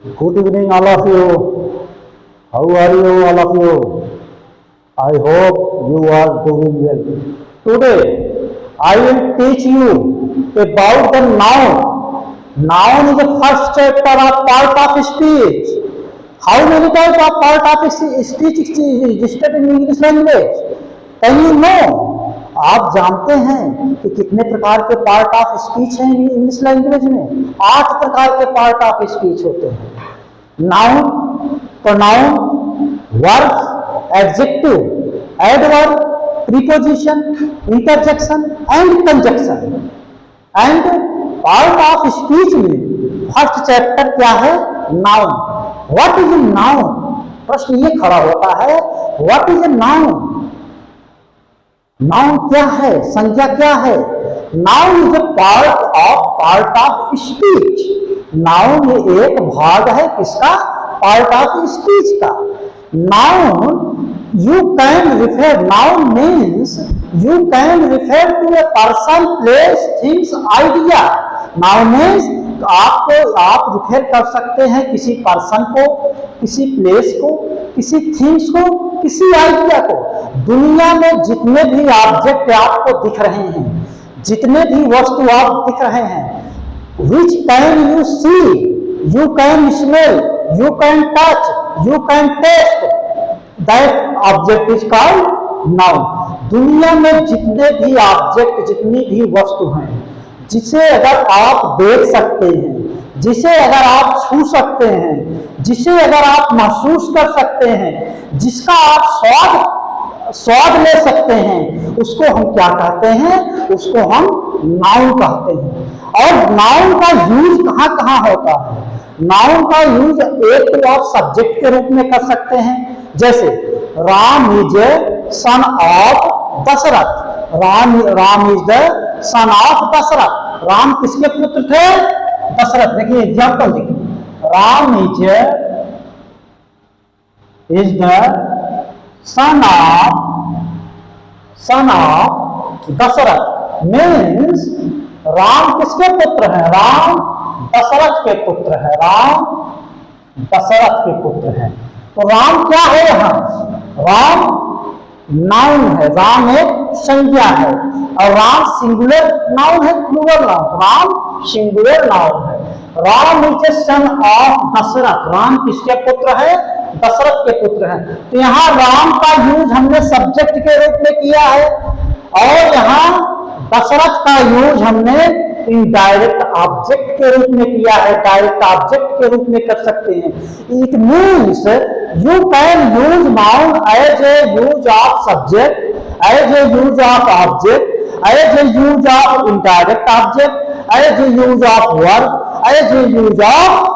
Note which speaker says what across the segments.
Speaker 1: Good evening, all of you. How are you, all of you? I hope you are doing well. Today, I will teach you about the noun. Noun is the first chapter of part of speech. How many types of part of speech existed in English language? Can you know? आप जानते हैं कि कितने प्रकार के part of speech हैं English language में? 8 प्रकार के पार्ट ऑफ स्पीच होते हैं। Noun, pronoun, verb, adjective, adverb, preposition, interjection and conjunction. And part of speech में फर्स्ट चैप्टर क्या है? Noun. What is a noun? प्रश्न ये खड़ा होता है, what is a noun? Noun क्या है? संज्ञा क्या है? Noun is a part of speech. Noun ये एक भाग है किसका? पार्ट ऑफ स्पीच का। Noun you can refer, noun means you can refer to a person, place, things, idea. Noun means आप रिफर कर सकते हैं किसी पर्सन को, किसी प्लेस को, किसी थिंग्स को, किसी आइडिया को। दुनिया में जितने भी ऑब्जेक्ट आपको दिख रहे हैं, जितने भी वस्तु आप दिख रहे हैं, which can you see, you can smell, you can touch, you can taste, that object is called noun। दुनिया में जितने भी ऑब्जेक्ट, जितनी भी वस्तु हैं, जिसे अगर आप देख सकते हैं, जिसे अगर आप छू सकते हैं, जिसे अगर आप महसूस कर सकते हैं, जिसका आप स्वाद ले सकते हैं, उसको हम क्या कहते हैं? उसको हम नाउन कहते हैं। और नाउन का यूज कहाँ कहाँ होता है? नाउन का यूज एक तो आप सब्जेक्ट के रूप में कर सकते हैं, जैसे Ram is son of Dasharath. Ram is the son of Dasharath. Ram किसके पुत्र थे? दशरथ। देखिए एग्जाम्पल देखिए, Ram is the son of Dashrath. Means Ram किसके पुत्र हैं? राम दशरथ के पुत्र है। राम दशरथ के पुत्र है। तो राम क्या है यहाँ? राम नाउन है, राम एक संज्ञा है। और राम सिंगुलर नाउन है, plural noun? Ram singular noun है। Ram is a son of Dasharath. Ram किसके पुत्र है? दशरथ के पुत्र हैं। तो यहाँ राम का यूज हमने सब्जेक्ट के रूप में किया है, और यहाँ दशरथ का यूज हमने इनडायरेक्ट ऑब्जेक्ट के रूप में किया है, डायरेक्ट ऑब्जेक्ट के रूप में कर सकते हैं। It means you can use noun as a use of subject, as a use of object, as a use of indirect object, as a use of verb, as a use of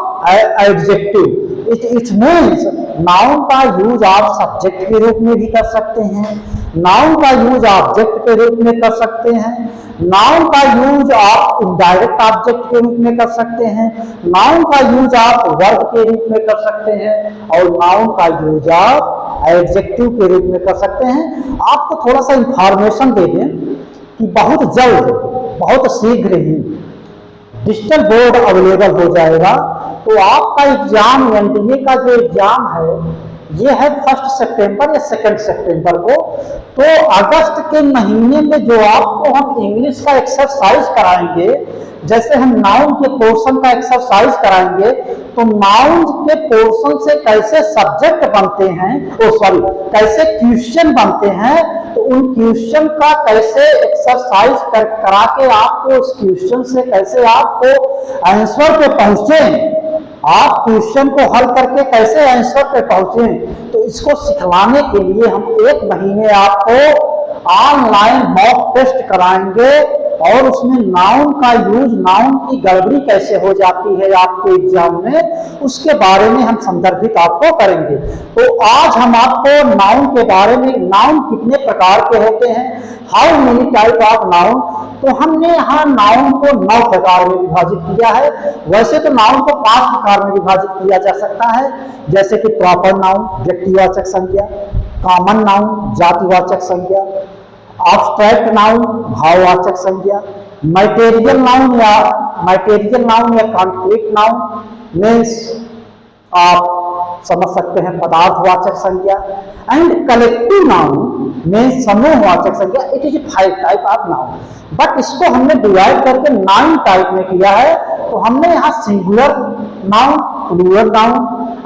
Speaker 1: adjective. It means noun का use आप subject के रूप में भी कर सकते हैं, noun का यूज ऑब्जेक्ट के रूप में कर सकते हैं, नाउन का यूज आप इनडायरेक्ट ऑब्जेक्ट के रूप में कर सकते हैं, नाउन का यूज आप वर्ब के रूप में कर सकते हैं, और नाउन का यूज आप एडजेक्टिव के रूप में कर सकते हैं। आपको थोड़ा सा इंफॉर्मेशन दे दें कि बहुत जल्द, बहुत शीघ्र ही डिजिटल बोर्ड अवेलेबल हो जाएगा। तो आपका एग्जाम, एनडीए का जो एग्जाम है, ये है 1 सितंबर या 2 सितंबर को। तो अगस्त के महीने में जो आपको हम इंग्लिश का एक्सरसाइज कराएंगे, जैसे हम नाउन के पोर्शन का एक्सरसाइज कराएंगे, तो नाउन के पोर्शन से कैसे सब्जेक्ट बनते हैं, कैसे क्वेश्चन बनते हैं, तो उन क्वेश्चन का कैसे एक्सरसाइज करा के आपको उस क्वेश्चन से कैसे आपको आंसर पे पहुंचे, आप क्वेश्चन को हल करके कैसे आंसर पे पहुंचे, तो इसको सिखलाने के लिए हम 1 महीने आपको ऑनलाइन मॉक टेस्ट कराएंगे, और उसमें नाउन का यूज, नाउन की गड़बड़ी कैसे हो जाती है आपके एग्जाम में, उसके बारे में हम संदर्भित आपको करेंगे। तो आज हम आपको नाउन के बारे में, नाउन कितने प्रकार के होते हैं, how many type of noun, तो हमने यहाँ नाउन को 9 प्रकार में विभाजित किया है। वैसे तो नाउन को 5 प्रकार में विभाजित किया जा सकता है, जैसे कि प्रॉपर नाउन व्यक्तिवाचक संज्ञा, कॉमन नाउन जातिवाचक संज्ञा, एब्स्ट्रैक्ट नाउन भाववाचक संज्ञा, मटेरियल नाउन या कॉन्क्रीट नाउन मीन्स आप समझ सकते हैं पदार्थवाचक संज्ञा। एंड कलेक्टिव नाउन में समूहवाचक संज्ञा, it is 5 type of noun, but इसको हमने डिवाइड करके 9 टाइप में किया है। तो हमने यहाँ singular noun, plural noun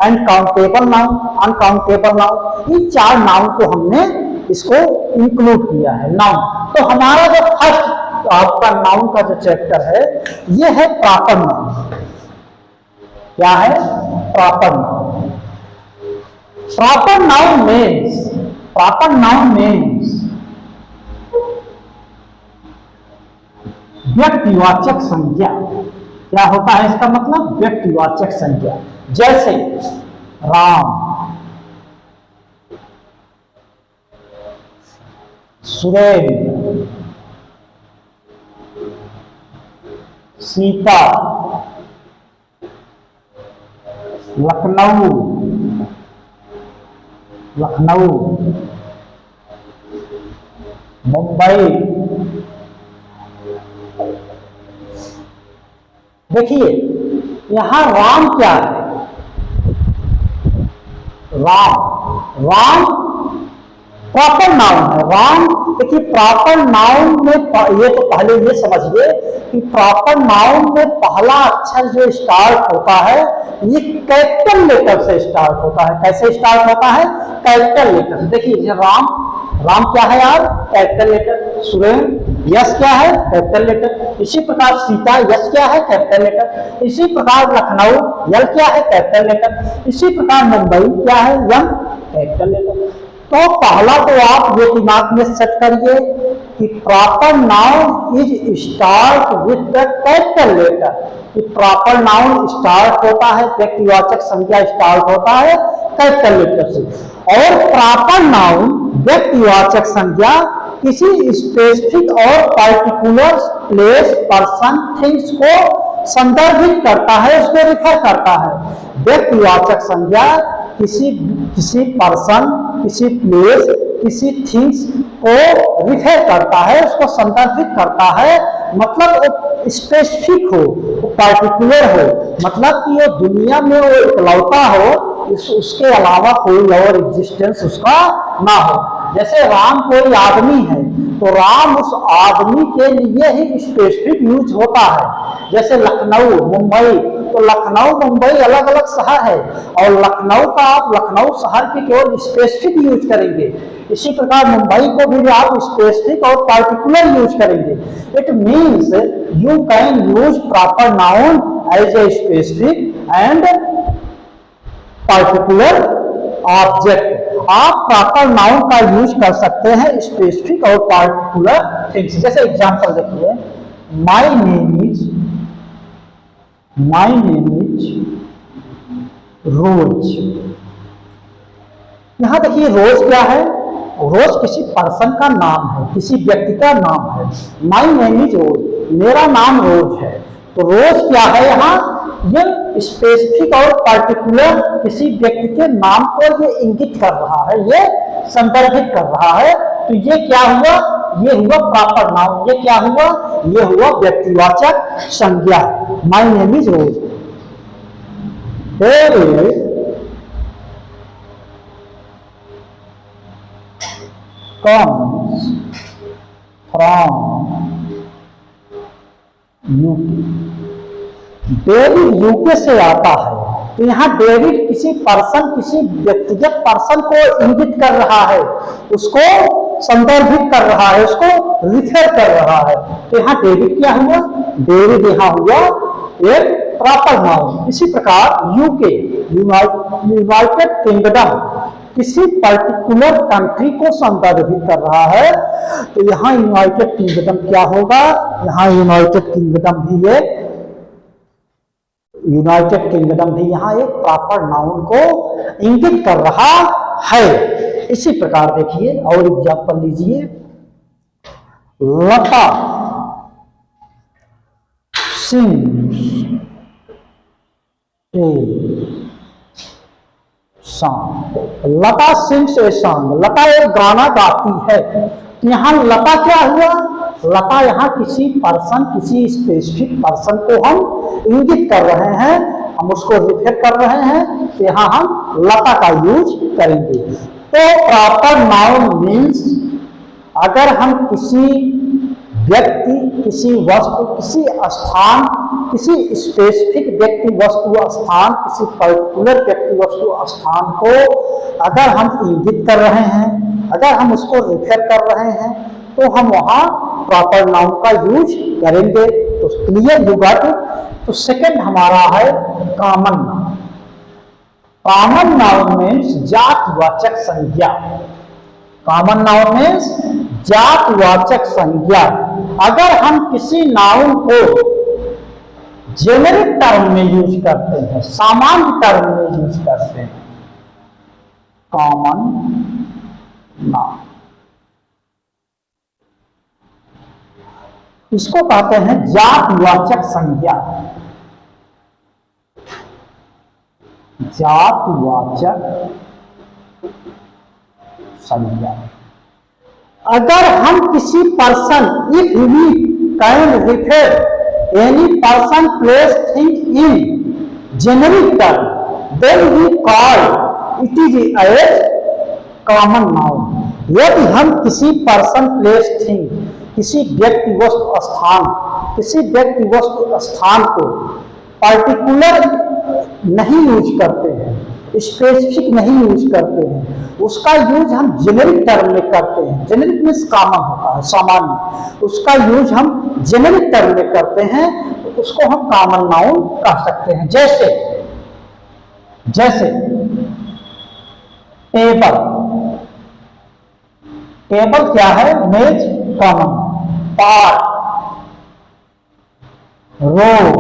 Speaker 1: and countable noun, uncountable noun, इन 4 नाउन को हमने इसको इंक्लूड किया है नाउन। तो हमारा जो फर्स्ट आपका नाउन का जो चैप्टर है ये है प्रॉपर नाउन। क्या है? Proper noun. Proper noun means व्यक्तिवाचक संज्ञा। क्या होता है इसका मतलब? व्यक्तिवाचक संज्ञा। जैसे राम, सुरेंद्र, सीता, लखनऊ, मुंबई। देखिए यहां राम क्या है? राम प्रॉपर नाउन है। राम देखिए प्रॉपर नाउन में ये तो पहले ये समझिए कि प्रॉपर नाउन में पहला अक्षर जो स्टार्ट होता है ये कैपिटल लेटर से स्टार्ट होता है। कैसे स्टार्ट होता है? Capital letter. देखिए राम क्या है यार? Capital letter. सुरेंद्र यस क्या है? Capital letter. इसी प्रकार सीता यस क्या है? Capital letter. इसी प्रकार लखनऊ यल क्या है? Capital letter. इसी प्रकार मुंबई क्या है? M capital letter. तो पहला तो आप ये दिमाग में सेट करिए कि proper noun is start with the capital letter. कि प्रॉपर नाउन स्टार्ट होता है, व्यक्तिवाचक संज्ञा स्टार्ट होता है कैपिटल लेटर से। और प्रॉपर नाउन व्यक्तिवाचक संज्ञा किसी स्पेसिफिक और पर्टिकुलर प्लेस, पर्सन, थिंग्स को संदर्भित करता है, उसको रिफर करता है। व्यक्तिवाचक संज्ञा किसी पर्सन, किसी प्लेस, किसी थिंग्स को रिफर करता है, उसको संदर्भित करता है। मतलब स्पेसिफिक हो, पर्टिकुलर हो, मतलब कि वो दुनिया में वो इकलौता हो, उसके अलावा कोई और एग्जिस्टेंस उसका ना हो। जैसे राम कोई आदमी है तो राम उस आदमी के लिए ही स्पेसिफिक यूज होता है। जैसे लखनऊ, मुंबई, तो लखनऊ मुंबई अलग अलग शहर है और लखनऊ का आप लखनऊ शहर के केवल स्पेसिफिक यूज करेंगे। इसी प्रकार मुंबई को भी आप स्पेसिफिक और पार्टिकुलर यूज करेंगे। It means you can use proper noun as a specific and particular object. आप प्रॉपर नाउन का यूज कर सकते हैं स्पेसिफिक और पार्टिकुलर थिंग्स। जैसे एग्जांपल देखिए, माय नेम इज रोज। यहां देखिए रोज क्या है? रोज किसी पर्सन का नाम है, किसी व्यक्ति का नाम है। माय नेम इज रोज, मेरा नाम रोज है। तो रोज क्या है? यहाँ ये स्पेसिफिक और पर्टिकुलर किसी व्यक्ति के नाम को ये इंगित कर रहा है, ये संदर्भित कर रहा है। तो ये क्या हुआ? ये हुआ प्रॉपर नाउन। ये क्या हुआ? ये हुआ व्यक्तिवाचक संज्ञा। My name is Rose. David comes from UK. David UK से आता है। तो यहाँ डेविड किसी पर्सन, किसी व्यक्तिगत पर्सन को इंगित कर रहा है, उसको संदर्भित कर रहा है, उसको रिफर कर रहा है। तो यहाँ डेविड क्या हुआ? डेविड यहाँ हुआ एक प्रॉपर नाउन। इसी प्रकार यूके, यूनाइटेड किंगडम, किसी पर्टिकुलर कंट्री को संदर्भित कर रहा है। तो यहाँ यूनाइटेड किंगडम क्या होगा? यहाँ यूनाइटेड किंगडम भी यहाँ एक प्रॉपर नाउन को इंगित कर रहा है। इसी प्रकार देखिए और एग्जांपल लीजिए, Lata sings a song. Lata sings a song, Lata एक गाना गाती है। यहाँ लता क्या हुआ? लता यहाँ किसी पर्सन, किसी स्पेसिफिक पर्सन को हम इंगित कर रहे हैं। हम उसको रिफर कर रहे हैं, तो यहाँ हम लता का यूज करेंगे। तो प्रॉपर नाउन मीन्स अगर हम किसी व्यक्ति, किसी वस्तु, किसी स्थान, किसी स्पेसिफिक व्यक्ति वस्तु स्थान, किसी पर्टिकुलर व्यक्ति वस्तु स्थान को अगर हम इंगित कर रहे हैं, अगर हम उसको रिफर कर रहे हैं, तो हम वहां प्रॉपर नाउन का यूज करेंगे। तो क्लियर यू गॉट इट। तो सेकंड हमारा है common noun. Common noun means जातवाचक संज्ञा। कॉमन नाउन मीन्स जातवाचक संज्ञा। अगर हम किसी नाउन को जेनेरिक टर्म में यूज करते हैं, सामान्य टर्म में यूज करते हैं, कॉमन नाउन, इसको कहते हैं जातवाचक संज्ञा। जातवाचक संज्ञा। अगर हम किसी person, if we can refer any person, place, thing in generic term, then we call it is as common noun. यदि हम किसी पर्सन, प्लेस, थिंग, किसी व्यक्ति वस्तु स्थान, किसी व्यक्ति वस्तु स्थान को पर्टिकुलर नहीं यूज करते हैं, स्पेसिफिक नहीं यूज करते हैं, उसका यूज हम जेनेरिक टर्म में करते हैं। जेनेरिक मीन्स कॉमन होता है, सामान्य, उसका यूज हम जेनेरिक टर्म में करते हैं, तो उसको हम कॉमन नाउन कह सकते हैं। जैसे जैसे टेबल। टेबल क्या है? मेज, कॉमन। Park, road,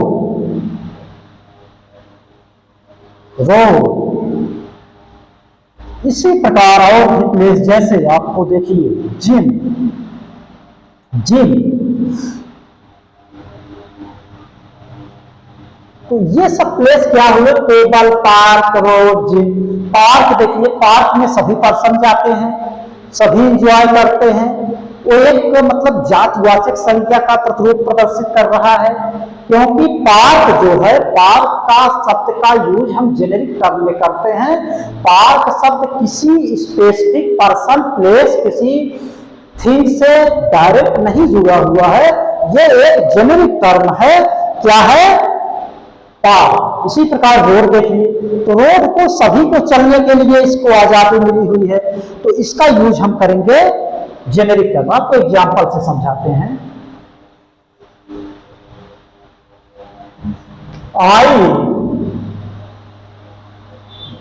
Speaker 1: road. इसी प्रकार और भी प्लेस, जैसे आपको देखिए जिम, जिम। तो ये सब प्लेस क्या हुए? Table, park, road, gym. Park देखिए, पार्क में सभी पर्सन जाते हैं, सभी इंजॉय करते हैं। वो एक मतलब जातवाचक संज्ञा का प्रतिरूप प्रदर्शित कर रहा है, क्योंकि पार्क जो है, पार्क का शब्द का यूज हम जेनेरिक टर्म में करते हैं। पार्क शब्द किसी स्पेसिफिक पर्सन, प्लेस, किसी थिंग से डायरेक्ट नहीं जुड़ा हुआ है, ये एक जेनेरिक टर्म है। क्या है? पार्क। इसी प्रकार रोड देखिए, तो रोड को सभी को चलने के लिए इसको आजादी मिली हुई है, तो इसका यूज हम करेंगे जेनेरिक टर्म। आपको एग्जाम्पल से समझाते हैं। I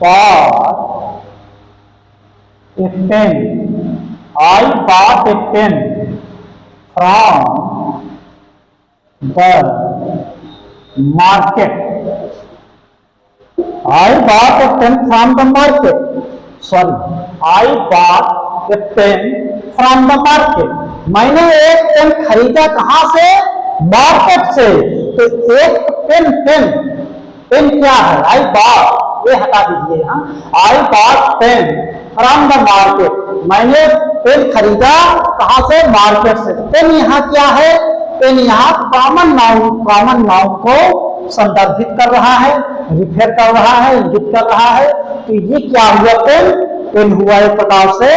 Speaker 1: bought a pen. I bought a pen from the market. I bought a pen from the market. Sorry, I bought a pen from the market. मैंने एक पेन खरीदा कहां से? मार्केट से। तो एक पेन, पेन, पेन क्या है? I bought, ये हटा दीजिए यहाँ। I bought pen from the market. मैंने पेन खरीदा कहां से? मार्केट से। पेन यहाँ क्या है? पेन यहाँ कॉमन नाउन, कॉमन नाउन को संदर्भित कर रहा है, रिफर कर रहा है, इंगित कर रहा है। तो ये क्या हुआ? पेन। पेन हुआ एक प्रकार से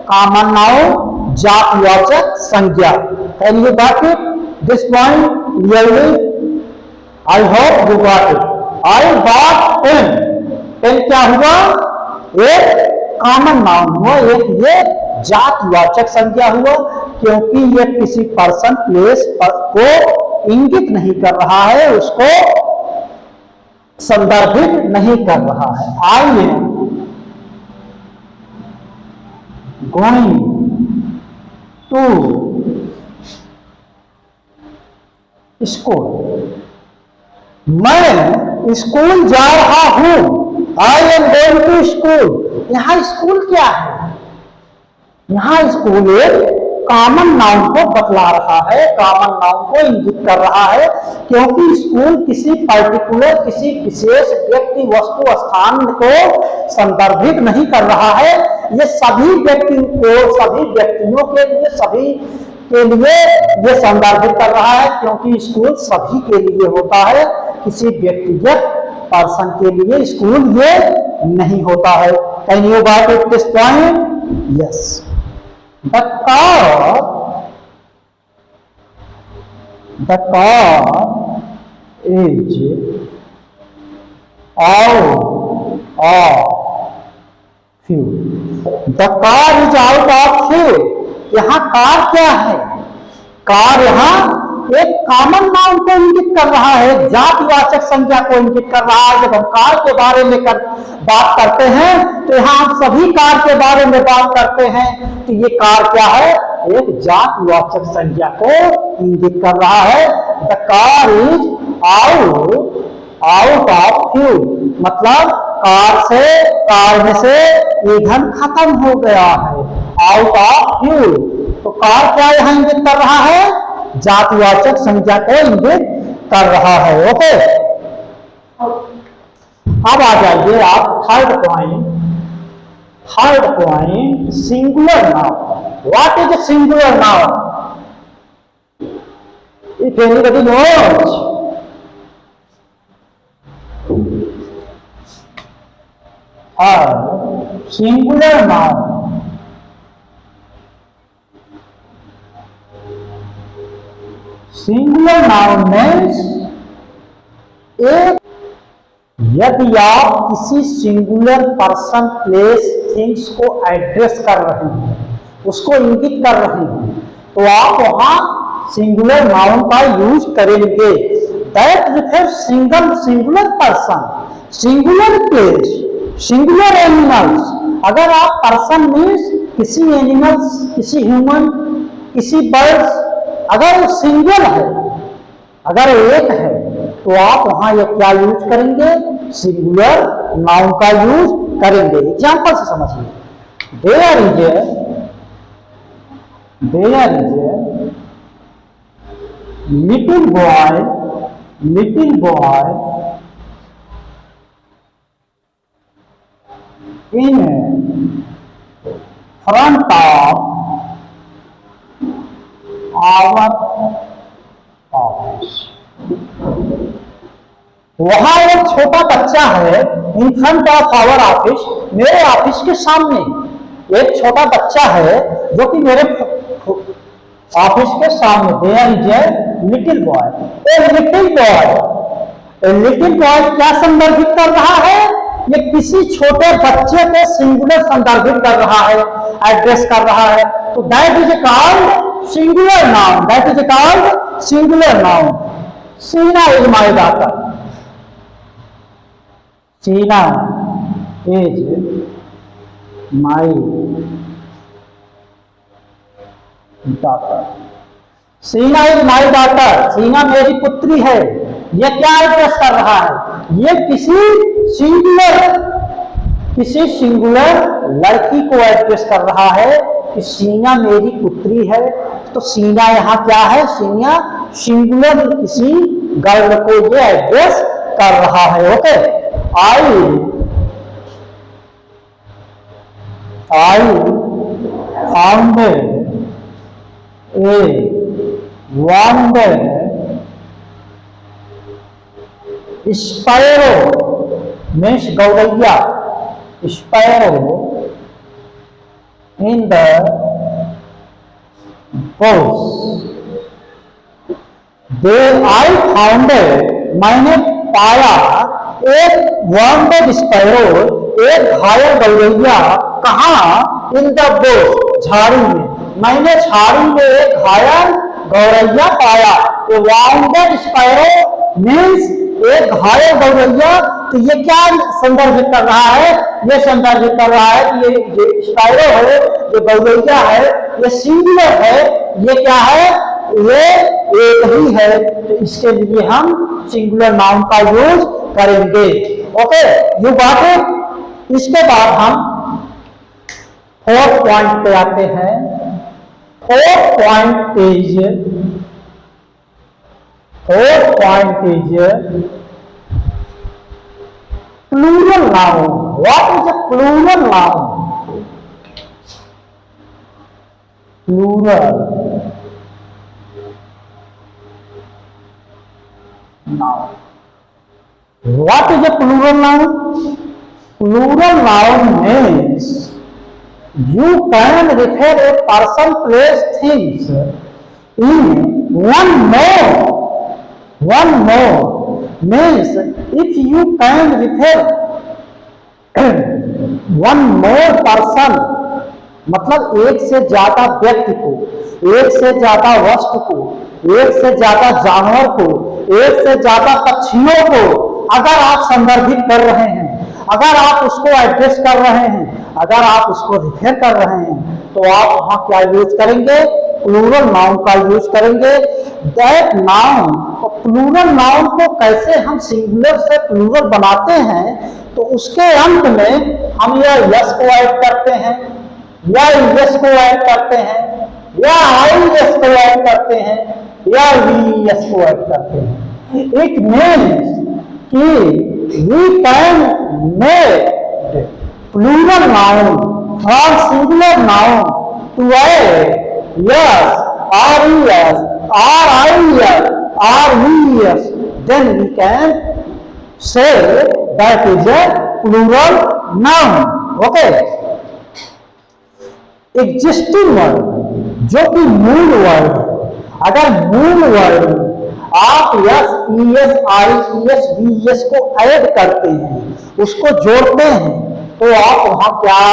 Speaker 1: कॉमन नाउन, जातवाचक संज्ञा। Can you got it this point clearly? I hope you got it. I bought pen. Pen क्या हुआ? एक कॉमन नाउन हुआ, एक ये जातवाचक संज्ञा हुआ, क्योंकि ये किसी पर्सन, प्लेस को इंगित नहीं कर रहा है, उसको संदर्भित नहीं कर रहा है। I am going to school. मैं स्कूल जा रहा हूं। I am going to school. यहां स्कूल क्या है? यहां स्कूल एक कॉमन नाउन को बतला रहा है, कॉमन नाउन को इंगित कर रहा है, क्योंकि स्कूल किसी पर्टिकुलर, किसी विशेष व्यक्ति, वस्तु, स्थान को संदर्भित नहीं कर रहा है। ये सभी व्यक्ति को, सभी व्यक्तियों के लिए, सभी के लिए ये संदर्भित कर रहा है, क्योंकि स्कूल सभी के लिए होता है, किसी व्यक्तिगत पर्सन के लिए स्कूल ये नहीं होता है। Can you got it this point? Yes. The car is out of fuel. The car is out of fuel. यहां कार क्या है? कार यहां एक कॉमन नाउन को इंगित कर रहा है, जातिवाचक संज्ञा को इंगित कर रहा है। जब हम कार के बारे में बात करते हैं तो यहां हम सभी कार के बारे में बात करते हैं, तो ये कार क्या है? एक जातिवाचक संज्ञा को इंगित कर रहा है। The car is out of fuel, मतलब कार में से ईंधन खत्म हो गया है। आउट ऑफ फ्यूल, तो कार क्या यहां इंगित कर रहा है? जातिवाचक संज्ञा को इंगित कर रहा है। ओके, अब आ जाइए आप third point, singular noun. What is a singular noun? If anybody knows? Singular noun means यदि आप किसी सिंगुलर पर्सन, प्लेस, थिंग्स को एड्रेस कर रहे हैं, उसको इंगित कर रहे हैं, तो आप वहां सिंगुलर नाउन का यूज करेंगे। That refers singular person, singular place, singular animals. अगर आप पर्सन मीन्स किसी एनिमल्स, किसी ह्यूमन, किसी बर्ड्स, अगर वो सिंगल है, अगर एक है, तो आप वहां ये क्या यूज करेंगे? सिंगुलर नाउन का यूज करेंगे। एग्जांपल से समझिए। There is a little boy in front of our office. वहां एक छोटा बच्चा है, in front of our office, मेरे ऑफिस के सामने एक छोटा बच्चा है जो कि मेरे ऑफिस के सामने। There is a little boy क्या संदर्भित कर रहा है? ये किसी छोटे बच्चे को सिंगुलर संदर्भित कर रहा है, एड्रेस कर रहा है। तो that is called singular noun. सीना इज माय डॉटर। सीना इज माय डॉटर। सीना इज माय डॉटर, सीना मेरी पुत्री है। ये क्या एड्रेस कर रहा है? ये किसी सिंगुलर लड़की को एड्रेस कर रहा है कि सीना मेरी पुत्री है। तो सीना यहां क्या है? सीना सिंगुलर किसी गर्ल को ये एड्रेस कर रहा है। Okay, I found a wonder sparrow, means गौरैया, sparrow in the bush. I found, मैंने पाया एक वॉन्टेड स्पैरो, एक घायल गौरैया। कहाँ? इन द बुश, झाड़ी में। मैंने झाड़ी में एक घायल गौरैया पाया। तो वॉन्टेड स्पैरो मीन्स एक घायल गौरैया। तो ये क्या संदर्भित कर रहा है? ये संदर्भित कर रहा है कि ये जो स्पैरो है, जो गौरैया है, ये सिंगुलर है। ये क्या है? ये एक ही है। तो इसके लिए हम सिंगुलर नाउन का यूज करेंगे। Okay, you got it. इसके बाद हम फोर्थ पॉइंट पे आते हैं। Fourth point is plural noun. What is a plural noun? Plural noun, what is a plural noun? Plural noun means you can refer a person, place, things in one more means if you can refer one more person, मतलब एक से ज्यादा व्यक्ति को, एक से ज्यादा वस्तु को, एक से ज्यादा जानवर को, एक से ज्यादा पक्षियों को अगर आप संदर्भित कर रहे हैं, अगर आप उसको एड्रेस कर रहे हैं, अगर आप उसको रिफर कर रहे हैं, तो आप वहां क्या यूज करेंगे? प्लूरल नाउन का यूज करेंगे। दैट नाउन, प्लूरल नाउन को कैसे हम सिंगुलर से प्लूरल बनाते हैं, तो उसके अंत में हम या यस को ऐड करते हैं, या यस को ऐड करते हैं, या आई यस को ऐड करते हैं, या वी यस को ऐड करते हैं। इट मीन्स कि we can make plural noun from singular noun to add yes, res, ris, rves, then we can say that is a plural noun. Okay, existing word जो कि मूल word है, अगर मूल वर्ड आप यस, ईएस, आईईएस, वीएस को add करते हैं, उसको जोड़ते हैं, तो आप वहां क्या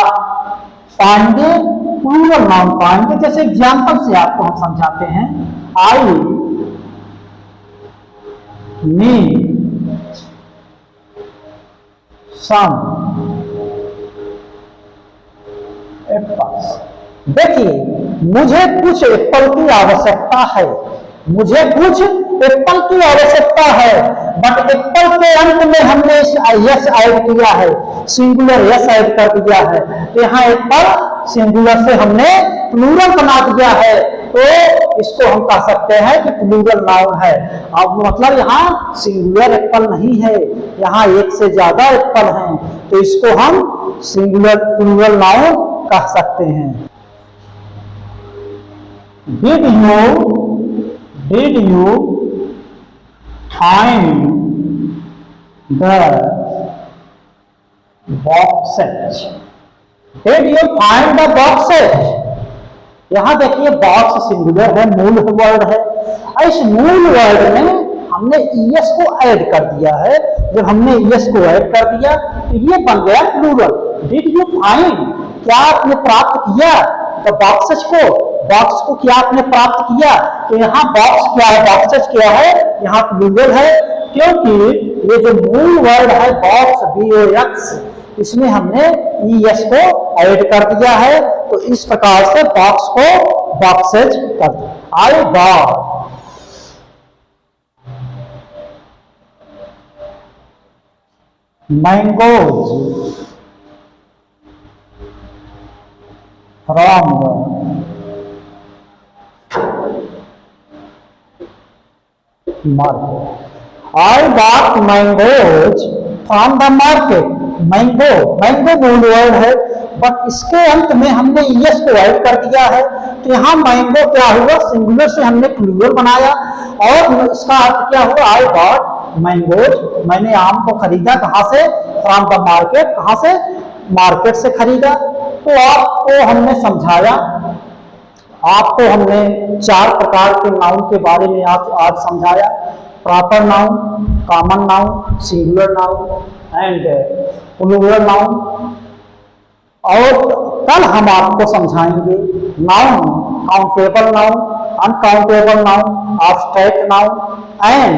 Speaker 1: पाएंगे? प्लूरल नाउन पाएंगे। जैसे एग्जांपल से आपको हम समझाते हैं, आई नीड सम एप्पल्स। देखिए, मुझे कुछ एप्पल की आवश्यकता है, मुझे कुछ एप्पल की आवश्यकता है, बट एप्पल के अंत में हमने यस ऐड किया है, सिंगुलर यस ऐड कर दिया है, तो यहाँ एप्पल सिंगुलर से हमने प्लूरल बना दिया है, तो इसको हम कह सकते हैं कि प्लूरल नाउन है। अब मतलब यहाँ सिंगुलर एप्पल नहीं है, यहाँ एक से ज्यादा एप्पल हैं, तो इसको हम सिंगुलर प्लूरल नाउन कह सकते हैं। Did you find the boxes? Did you find the boxes? यहां देखिए बॉक्स सिंगुलर है, मूल वर्ड है, और इस मूल वर्ड में हमने ईएस को ऐड कर दिया है। जब हमने ईएस को ऐड कर दिया तो ये बन गया प्लूरल। डिड यू फाइंड, क्या आपने प्राप्त किया? तो बॉक्सेस को क्या आपने प्राप्त किया? तो यहाँ बॉक्स क्या है, बॉक्सेस क्या है, यहाँ प्लूरल है, क्योंकि ये जो मूल वर्ड है बॉक्स, BOX, इसमें हमने ईएस को ऐड कर दिया है, तो इस प्रकार से बॉक्स को बॉक्सेज कर दिया। I bought mangoes from market. I bought mangoes from the market. Mango मूल वर्ड है, बट इसके अंत में हमने यस को ऐड कर दिया है, तो यहाँ मैंगो क्या हुआ, सिंगुलर से हमने प्लूरल बनाया, और इसका अर्थ क्या हुआ? आई बॉट मैंगोज, मैंने आम को खरीदा, कहाँ से? फ्रॉम द मार्केट, कहाँ से? मार्केट से खरीदा। तो आपको हमने समझाया, आपको हमने 4 प्रकार के नाउन के बारे में आज समझाया। Proper noun, common noun, singular noun and plural noun. और कल हम आपको समझाएंगे noun, countable noun, uncountable noun, abstract noun and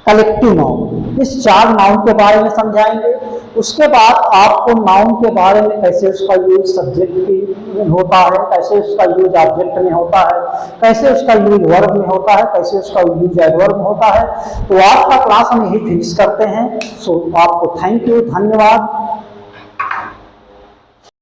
Speaker 1: collective noun. इस 4 नाउन के बारे में समझाएंगे। उसके बाद आपको नाउन के बारे में कैसे उसका यूज सब्जेक्ट में होता है, कैसे उसका यूज ऑब्जेक्ट में होता है, कैसे उसका यूज वर्ब में होता है, कैसे उसका यूज एडवर्ब में होता है। तो आज का क्लास हम यही फिनिश करते हैं। सो आपको थैंक यू, धन्यवाद।